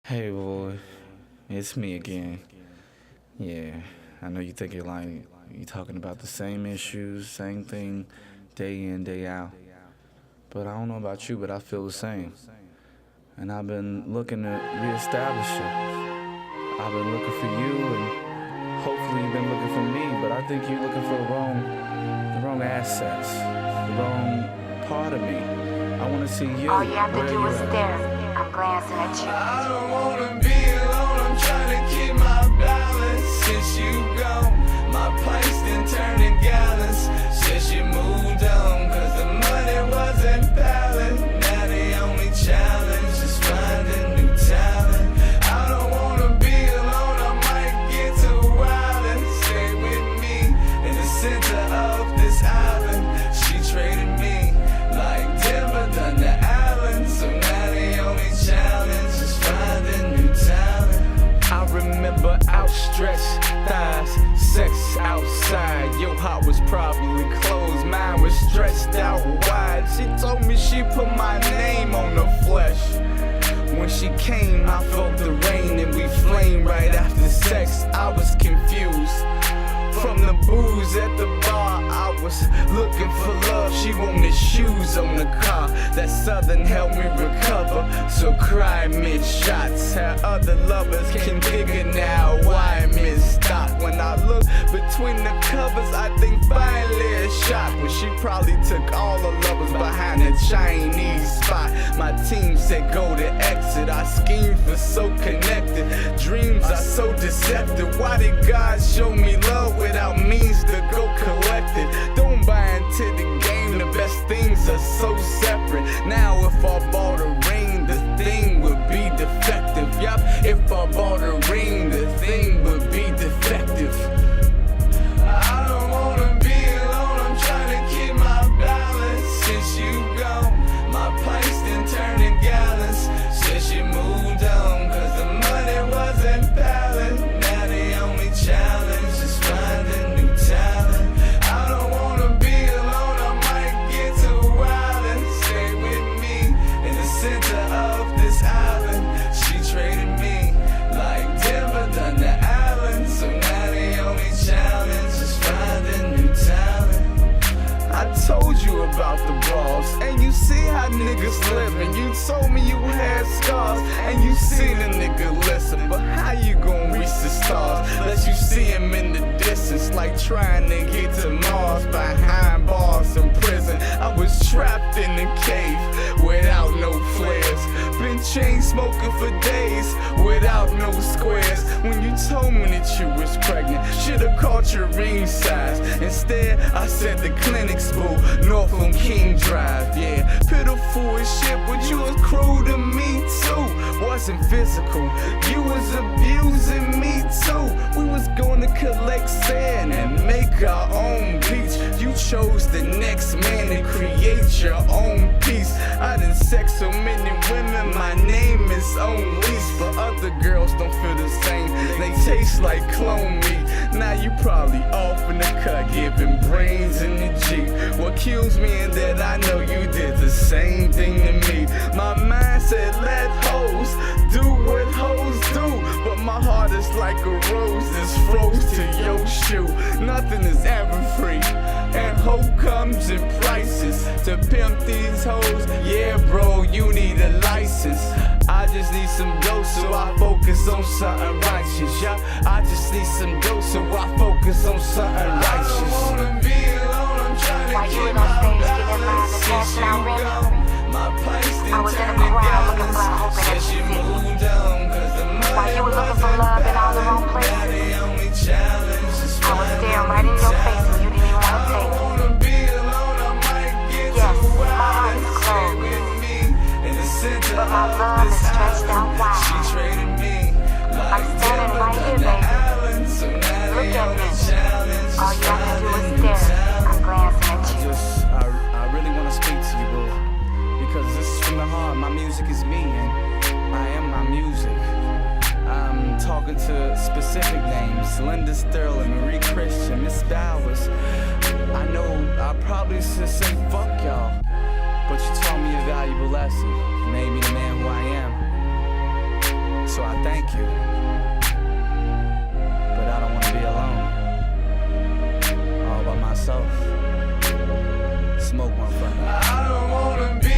Hey boy, it's me again. Yeah, I know you think it like you talking about the same issues, same thing, day in, day out. But I don't know about you, but I feel the same. And I've been looking to reestablish it. I've been looking for you, and hopefully you've been looking for me. But I think you're looking for the wrong assets, the wrong part of me. I want to see you. All you have to where do you is at. stare. I'm glancing at you. I don't wanna be alone, I'm trying to keep my balance. Since you gone, my pints done turned to gallons. Since you moved on, cause the money wasn't balanced. Now the only challenge is finding new talent. I don't wanna be alone, I might get too wild and stay with me in the center of this island. She traded me like Denver done to Allen. So now the only challenge is finding new talent. I remember outstretched thighs, sex outside. Your heart was probably closed, mine was stretched out wide. She told me she put my name on the flesh. When she came, I felt the rain and we flamed right after sex. I was confused. From the booze at the bar, I was looking for love. She wanted shoes on the car. That Southern helped me recover. So cry mid-shots. How other lovers can figure now why I mid-stop. When I look between the covers, I think finally a shot. But she probably took all the lovers behind the Chinese spot. My team said go to exit. I schemed for so connected. Dreams are so deceptive. Why did God show me love without means to go collect it? Don't buy into the game, the best things are so separate. Now if I bought a ring, the thing would be defective. Yup, if I bought a ring, the thing would be defective. I don't wanna be alone, I'm trying to keep my balance. Since you gone, my pints done turned to gallons. Since you moved on, cause the money wasn't balanced. Now the only challenge is finding new talent. I don't wanna be alone, I might get too wild and stay with me in the center of this island. She traded me like Denver done to Allen. So now the only challenge is finding new talent. I told you about the bras, and you see how niggas living. You told me you had scars, and you see the nigga listen. But how you gon' reach the stars? Let you see him in the distance, like trying to get to Mars behind bars in prison. I was trapped in the cave without no flares. Been chain smoking for days without no squares. When you told me that you was pregnant, should've caught your ring size. Instead, I said the clinic's boo, north on King Drive. Yeah, pitiful as shit, but you was cruel to me too. Wasn't physical, you was abusing me too. We was gonna collect sand and make our own beach. You chose the next man to create your own peace. I done sex so many women, my name is on lease. But other girls don't feel the same, they taste like clone meat. Now you probably off in the cut, giving brains in the Jeep. What kills me is that I know you did the same thing to me. My mind said let hoes do what hoes do, but my heart is like a rose that's froze to your shoe. Nothing is ever free, and hope comes in prices. To pimp these hoes, yeah bro, you need a license. I just need some dough, so I focus on something righteous. Yeah, I just need some dough, so I focus on something righteous. I don't wanna be alone, I'm trying to While you keep was on my stage getting balance. mine and Since passing you out rent, gone, my pints I done was in the turned to crowd looking gallons. for a hoping that Since you you see. moved on, cause the money While you were looking for love in all the wrong places, now the only challenge is I was finding staring right in new your face talent. and you didn't even I want to don't take it. wanna be alone, I might get Yes, too my wild heart and is stay closed, with me in the center but my of love is this stretched out island. wide. She traded me like I'm standing Denver right done here, to baby. Allen. So now Look the at only me. challenge All is you have to do finding is new stare. I'm talent. glancing at you. I really want to speak to you, bro, because this is from the heart. My music is me, and I am my music. I'm talking to specific names: Linda Sterling, Marie Christian, Miss Bowers. I know I probably should say fuck y'all, but you taught me a valuable lesson, made me the man who I am. So I smoke one for me. I don't wanna be